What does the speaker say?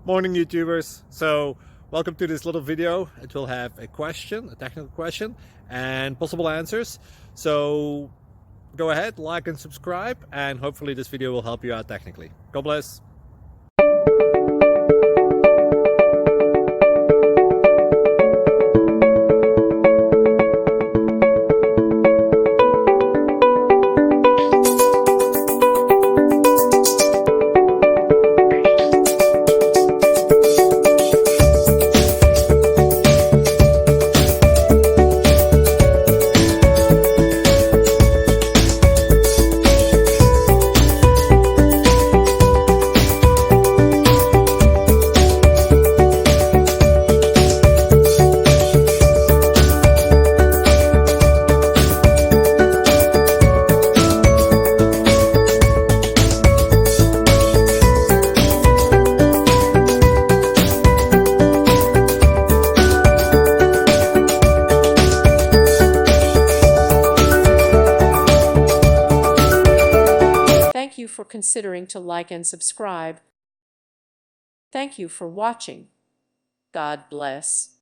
Morning YouTubers. So welcome to this little video. It will have a question, a technical question, and possible answers. So go ahead, like and subscribe, and hopefully this video will help you out technically. God bless. Thank you for considering to like and subscribe. Thank you for watching. God bless.